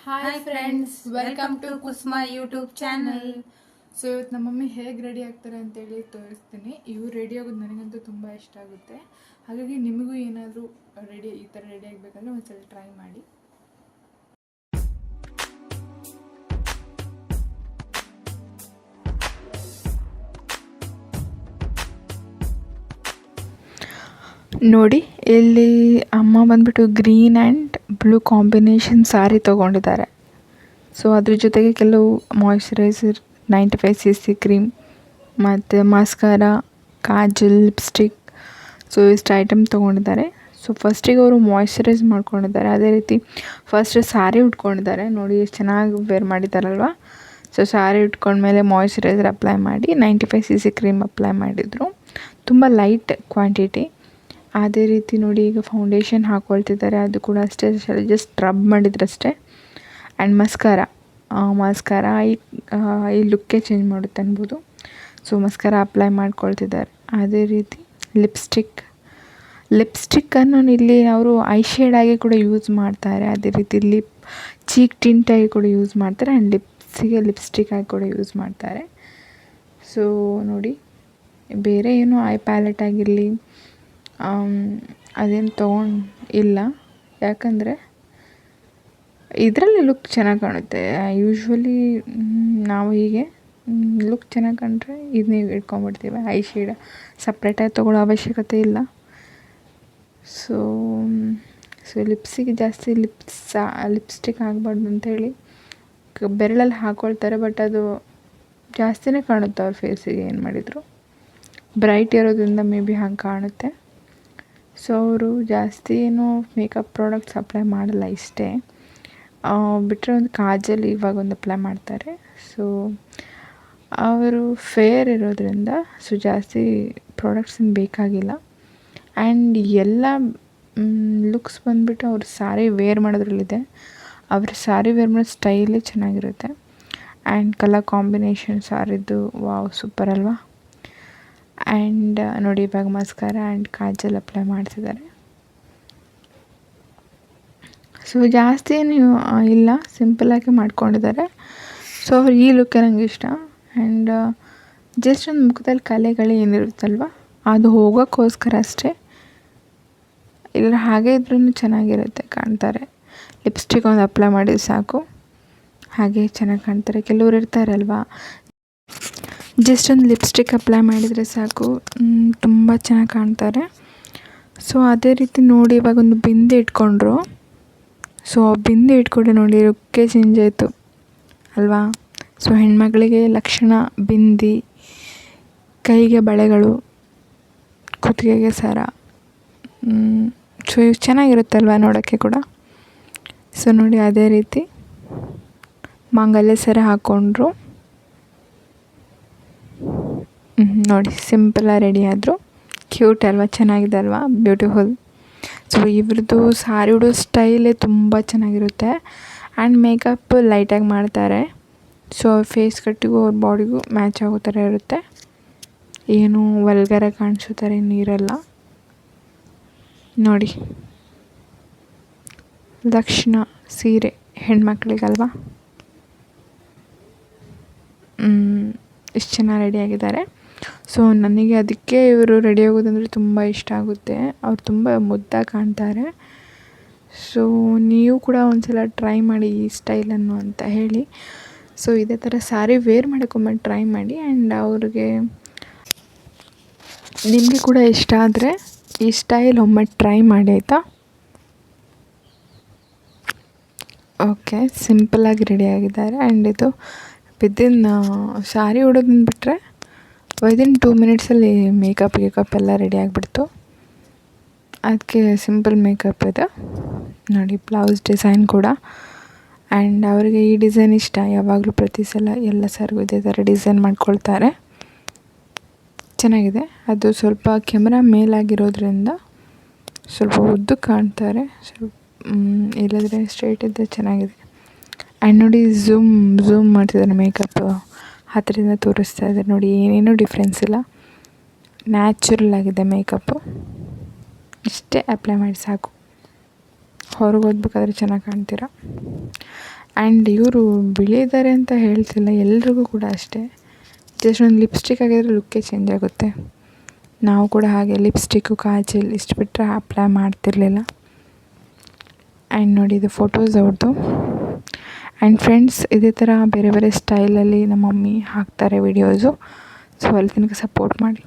Hi friends, welcome to Kusuma YouTube channel. So ಇವತ್ತು ನಮ್ಮ mummy ಹೇಗೆ ರೆಡಿ ಆಗ್ತಾರೆ ಅಂತೇಳಿ ತೋರಿಸ್ತೀನಿ. ಇವ್ರು ರೆಡಿ ಆಗೋದು ನನಗಂತೂ ತುಂಬ ಇಷ್ಟ ಆಗುತ್ತೆ. ಹಾಗಾಗಿ ನಿಮಗೂ ಏನಾದರೂ ಈ ಥರ ರೆಡಿ ಆಗಬೇಕಂದ್ರೆ ಒಂದ್ಸಲ ಟ್ರೈ ಮಾಡಿ. ನೋಡಿ, ಇಲ್ಲಿ ಅಮ್ಮ ಬಂದ್ಬಿಟ್ಟು green and blue combination saree ತೊಗೊಂಡಿದ್ದಾರೆ. ಸೊ ಅದ್ರ ಜೊತೆಗೆ ಕೆಲವು ಮಾಯ್ಶ್ಚರೈಸರ್, 95cc ಕ್ರೀಮ್ ಮತ್ತು ಮಾಸ್ಕಾರ, ಕಾಜಲ್, ಲಿಪ್ಸ್ಟಿಕ್, ಸೊ ಇಷ್ಟು ಐಟಮ್ ತೊಗೊಂಡಿದ್ದಾರೆ. ಸೊ ಫಸ್ಟಿಗೆ ಅವರು ಮಾಯ್ಶ್ಚರೈಸ್ ಮಾಡ್ಕೊಂಡಿದ್ದಾರೆ. ಅದೇ ರೀತಿ ಫಸ್ಟ್ ಸ್ಯಾರಿ ಉಟ್ಕೊಂಡಿದ್ದಾರೆ. ನೋಡಿ ಎಷ್ಟು ಚೆನ್ನಾಗಿ ವೇರ್ ಮಾಡಿದ್ದಾರಲ್ವ. ಸೊ ಸ್ಯಾರಿ ಉಟ್ಕೊಂಡ್ಮೇಲೆ ಮಾಯ್ಶ್ಚರೈಸರ್ ಅಪ್ಲೈ ಮಾಡಿ 95cc ಕ್ರೀಮ್ ಅಪ್ಲೈ ಮಾಡಿದರು. ತುಂಬ ಲೈಟ್ ಕ್ವಾಂಟಿಟಿ. ಅದೇ ರೀತಿ ನೋಡಿ, ಈಗ ಫೌಂಡೇಶನ್ ಹಾಕ್ಕೊಳ್ತಿದ್ದಾರೆ. ಅದು ಕೂಡ ಅಷ್ಟೇ, ಜಸ್ಟ್ ರಬ್ ಮಾಡಿದ್ರಷ್ಟೇ. ಆ್ಯಂಡ್ ಮಸ್ಕಾರ ಈ ಲುಕ್ಕೇ ಚೇಂಜ್ ಮಾಡುತ್ತೆ ಅನ್ಬೋದು. ಸೊ ಮಸ್ಕಾರ ಅಪ್ಲೈ ಮಾಡ್ಕೊಳ್ತಿದ್ದಾರೆ. ಅದೇ ರೀತಿ ಲಿಪ್ಸ್ಟಿಕ್ಕನ್ನು ಇಲ್ಲಿ ಅವರು ಐ ಶೇಡಾಗಿ ಕೂಡ ಯೂಸ್ ಮಾಡ್ತಾರೆ. ಅದೇ ರೀತಿ ಚೀಕ್ ಟಿಂಟಾಗಿ ಕೂಡ ಯೂಸ್ ಮಾಡ್ತಾರೆ. ಆ್ಯಂಡ್ ಲಿಪ್ಸ್ಟಿಕ್ ಆಗಿ ಕೂಡ ಯೂಸ್ ಮಾಡ್ತಾರೆ. ಸೊ ನೋಡಿ, ಬೇರೆ ಏನು ಐ ಪ್ಯಾಲೆಟ್ ಆಗಿರಲಿ ಅದೇನು ಇಲ್ಲ. ಯಾಕಂದರೆ ಇದರಲ್ಲಿ ಲುಕ್ ಚೆನ್ನಾಗಿ ಕಾಣುತ್ತೆ. ಯೂಶ್ವಲಿ ನಾವು ಹೀಗೆ ಲುಕ್ ಚೆನ್ನಾಗಿ ಕಂಡ್ರೆ ಇದನ್ನೇ ಇಟ್ಕೊಂಡ್ಬಿಡ್ತೀವಿ. ಐ ಶೇಡ್ ಸಪ್ರೇಟಾಗಿ ತೊಗೊಳ್ಳೋ ಅವಶ್ಯಕತೆ ಇಲ್ಲ. ಸೊ ಲಿಪ್ಸಿಗೆ ಜಾಸ್ತಿ ಲಿಪ್ಸ್ಟಿಕ್ ಆಗಬಾರ್ದು ಅಂಥೇಳಿ ಬೆರಳಲ್ಲಿ ಹಾಕ್ಕೊಳ್ತಾರೆ. ಬಟ್ ಅದು ಜಾಸ್ತಿನೇ ಕಾಣುತ್ತೆ ಅವ್ರ ಫೇಸಿಗೆ. ಏನು ಮಾಡಿದರು ಬ್ರೈಟ್ ಇರೋದ್ರಿಂದ ಮೇ ಬಿ ಹಂಗೆ ಕಾಣುತ್ತೆ. ಸೊ ಅವರು ಜಾಸ್ತಿ ಏನು ಮೇಕಪ್ ಪ್ರಾಡಕ್ಟ್ಸ್ ಅಪ್ಲೈ ಮಾಡಲ್ಲ. ಇಷ್ಟೇ ಬಿಟ್ಟರೆ ಒಂದು ಕಾಜಲ್ ಇವಾಗೊಂದು ಅಪ್ಲೈ ಮಾಡ್ತಾರೆ. ಸೊ ಅವರು ಫೇರ್ ಇರೋದ್ರಿಂದ ಸೊ ಜಾಸ್ತಿ ಪ್ರಾಡಕ್ಟ್ಸ್ ಬೇಕಾಗಿಲ್ಲ. ಆ್ಯಂಡ್ ಎಲ್ಲ ಲುಕ್ಸ್ ಬಂದುಬಿಟ್ಟು ಅವ್ರು ಸ್ಯಾರಿ ವೇರ್ ಮಾಡೋದ್ರಲ್ಲಿದೆ. ಅವ್ರ ಸ್ಯಾರಿ ವೇರ್ ಮಾಡೋ ಸ್ಟೈಲೇ ಚೆನ್ನಾಗಿರುತ್ತೆ. ಆ್ಯಂಡ್ ಕಲರ್ ಕಾಂಬಿನೇಷನ್ ಸ್ಯಾರಿದ್ದು ವಾವ್, ಸೂಪರ್ ಅಲ್ವಾ. ಆ್ಯಂಡ್ ನೋಡಿ, ಇವಾಗ ಮಸ್ಕಾರ ಆ್ಯಂಡ್ ಕಾಜಲ್ ಅಪ್ಲೈ ಮಾಡ್ತಿದ್ದಾರೆ. ಸೊ ಜಾಸ್ತಿ ಏನು ಇಲ್ಲ, ಸಿಂಪಲ್ಲಾಗಿ ಮಾಡ್ಕೊಂಡಿದ್ದಾರೆ. ಸೊ ಅವ್ರು ಈ ಲುಕ್ಕೆ ನನಗೆ ಇಷ್ಟ. ಆ್ಯಂಡ್ ಜಸ್ಟ್ ಒಂದು ಮುಖದಲ್ಲಿ ಕಲೆಗಳು ಏನಿರುತ್ತಲ್ವ ಅದು ಹೋಗೋಕ್ಕೋಸ್ಕರ ಅಷ್ಟೇ. ಇಲ್ಲ ಹಾಗೆ ಇದ್ರೂ ಚೆನ್ನಾಗಿರುತ್ತೆ, ಕಾಣ್ತಾರೆ. ಲಿಪ್ಸ್ಟಿಕ್ ಒಂದು ಅಪ್ಲೈ ಮಾಡಿದ್ರೆ ಸಾಕು, ಹಾಗೆ ಚೆನ್ನಾಗಿ ಕಾಣ್ತಾರೆ. ಕೆಲವ್ರು ಇರ್ತಾರಲ್ವ, ಜಸ್ಟ್ ಒಂದು ಲಿಪ್ಸ್ಟಿಕ್ ಅಪ್ಲೈ ಮಾಡಿದರೆ ಸಾಕು, ತುಂಬ ಚೆನ್ನಾಗಿ ಕಾಣ್ತಾರೆ. ಸೊ ಅದೇ ರೀತಿ ನೋಡಿ, ಇವಾಗ ಒಂದು ಬಿಂದಿ ಇಟ್ಕೊಂಡ್ರು. ಸೊ ಆ ಬಿಂದಿ ಇಟ್ಕೊಂಡೆ ನೋಡಿ, ಲುಕ್ಕೇ ಚೇಂಜ್ ಆಯಿತು ಅಲ್ವಾ. ಸೊ ಹೆಣ್ಮಕ್ಳಿಗೆ ಲಕ್ಷಣ ಬಿಂದಿ, ಕೈಗೆ ಬಳೆಗಳು, ಕುತ್ತಿಗೆಗೆ ಸರ. ಸೊ ಇವು ಚೆನ್ನಾಗಿರುತ್ತಲ್ವ ನೋಡೋಕ್ಕೆ ಕೂಡ. ಸೊ ನೋಡಿ, ಅದೇ ರೀತಿ ಮಾಂಗಲ್ಯ ಸರ ಹಾಕ್ಕೊಂಡ್ರು. ನೋಡಿ, ಸಿಂಪಲಾಗಿ ರೆಡಿ ಆದರು. ಕ್ಯೂಟ್ ಅಲ್ವಾ, ಚೆನ್ನಾಗಿದೆ ಅಲ್ವಾ, ಬ್ಯೂಟಿಫುಲ್. ಸೊ ಇವ್ರದ್ದು ಸ್ಯಾರಿ ಉಡೋ ಸ್ಟೈಲೇ ತುಂಬ ಚೆನ್ನಾಗಿರುತ್ತೆ. ಆ್ಯಂಡ್ ಮೇಕಪ್ ಲೈಟಾಗಿ ಮಾಡ್ತಾರೆ. ಸೊ ಅವ್ರ ಫೇಸ್ ಕಟ್ಟಿಗೂ ಅವ್ರ ಬಾಡಿಗೂ ಮ್ಯಾಚ್ ಆಗೋ ಥರ ಇರುತ್ತೆ. ಏನು ವಲ್ಗರಾಗಿ ಕಾಣಿಸೋ ಥರ ಏನು ಇರಲ್ಲ. ನೋಡಿ, ದಕ್ಷಿಣ ಸೀರೆ ಹೆಣ್ಮಕ್ಳಿಗಲ್ವಾ. ಇಷ್ಟು ಚೆನ್ನಾಗಿ ರೆಡಿಯಾಗಿದ್ದಾರೆ. ಸೊ ನನಗೆ ಅದಕ್ಕೆ ಇವರು ರೆಡಿ ಆಗೋದಂದರೆ ತುಂಬ ಇಷ್ಟ ಆಗುತ್ತೆ. ಅವ್ರು ತುಂಬ ಮುದ್ದಾಗಿ ಕಾಣ್ತಾರೆ. ಸೊ ನೀವು ಕೂಡ ಒಂದ್ಸಲ ಟ್ರೈ ಮಾಡಿ ಈ ಸ್ಟೈಲನ್ನು ಅಂತ ಹೇಳಿ. ಸೊ ಇದೇ ಥರ ಸ್ಯಾರಿ ವೇರ್ ಮಾಡೋಕ್ಕೊಮ್ಮೆ ಟ್ರೈ ಮಾಡಿ. ಆ್ಯಂಡ್ ಅವ್ರಿಗೆ ನಿಮಗೆ ಕೂಡ ಇಷ್ಟ ಆದರೆ ಈ ಸ್ಟೈಲ್ ಒಮ್ಮೆ ಟ್ರೈ ಮಾಡಿ, ಆಯಿತಾ. ಓಕೆ, ಸಿಂಪಲ್ಲಾಗಿ ರೆಡಿಯಾಗಿದ್ದಾರೆ. ಆ್ಯಂಡ್ ಇದು ಸ್ಯಾರಿ ಉಡೋದನ್ನ ಬಿಟ್ಟರೆ ವಿದಿನ್ 2 ಮಿನಿಟ್ಸಲ್ಲಿ ಮೇಕಪ್ ಎಲ್ಲ ರೆಡಿ ಆಗಿಬಿಡ್ತು. ಅದಕ್ಕೆ ಸಿಂಪಲ್ ಮೇಕಪ್ ಇದೆ ನೋಡಿ. ಬ್ಲೌಸ್ ಡಿಸೈನ್ ಕೂಡ. ಆ್ಯಂಡ್ ಅವರಿಗೆ ಈ ಡಿಸೈನ್ ಇಷ್ಟ. ಯಾವಾಗಲೂ ಪ್ರತಿ ಸಲ ಎಲ್ಲ ಸಾರಿಗೂ ಇದೇ ಥರ ಡಿಸೈನ್ ಮಾಡ್ಕೊಳ್ತಾರೆ. ಚೆನ್ನಾಗಿದೆ. ಅದು ಸ್ವಲ್ಪ ಕ್ಯಾಮ್ರಾ ಮೇಲಾಗಿರೋದ್ರಿಂದ ಸ್ವಲ್ಪ ಉದ್ದು ಕಾಣ್ತಾರೆ. ಸ್ವಲ್ಪ ಇಲ್ಲದ್ರೆ ಸ್ಟ್ರೈಟ್ ಇದ್ದರೆ ಚೆನ್ನಾಗಿದೆ. ಆ್ಯಂಡ್ ನೋಡಿ, ಝೂಮ್ ಮಾಡ್ತಿದ್ದಾರೆ. ಮೇಕಪ್ ಹತ್ತಿರದಿಂದ ತೋರಿಸ್ತಾ ಇದ್ದಾರೆ ನೋಡಿ. ಏನೇನೂ ಡಿಫ್ರೆನ್ಸ್ ಇಲ್ಲ, ನ್ಯಾಚುರಲ್ ಆಗಿದೆ ಮೇಕಪ್ಪು. ಇಷ್ಟೇ ಅಪ್ಲೈ ಮಾಡಿ ಸಾಕು. ಹೊರಗೆ ಹೋಗ್ಬೇಕಾದ್ರೆ ಚೆನ್ನಾಗಿ ಕಾಣ್ತೀರ. ಆ್ಯಂಡ್ ಇವರು ಬಿಳಿದ್ದಾರೆ ಅಂತ ಹೇಳ್ತಿಲ್ಲ, ಎಲ್ರಿಗೂ ಕೂಡ ಅಷ್ಟೇ. ಜಸ್ಟ್ ಒಂದು ಲಿಪ್ಸ್ಟಿಕ್ ಆಗಿದ್ರೆ ಲುಕ್ಕೇ ಚೇಂಜ್ ಆಗುತ್ತೆ. ನಾವು ಕೂಡ ಹಾಗೆ ಲಿಪ್ಸ್ಟಿಕ್ಕು, ಕಾಜಲ್ ಇಷ್ಟು ಬಿಟ್ಟರೆ ಅಪ್ಲೈ ಮಾಡ್ತಿರ್ಲಿಲ್ಲ. ಆ್ಯಂಡ್ ನೋಡಿ, ಇದು ಫೋಟೋಸ್ ಅವ್ರದ್ದು. ಆ್ಯಂಡ್ ಫ್ರೆಂಡ್ಸ್, ಇದೇ ಥರ ಬೇರೆ ಬೇರೆ ಸ್ಟೈಲಲ್ಲಿ ನಮ್ಮ ಮಮ್ಮಿ ಹಾಕ್ತಾರೆ ವಿಡಿಯೋಸು. ಸೊ ಅಲ್ಲಿ ತನಕ ಸಪೋರ್ಟ್ ಮಾಡಿ.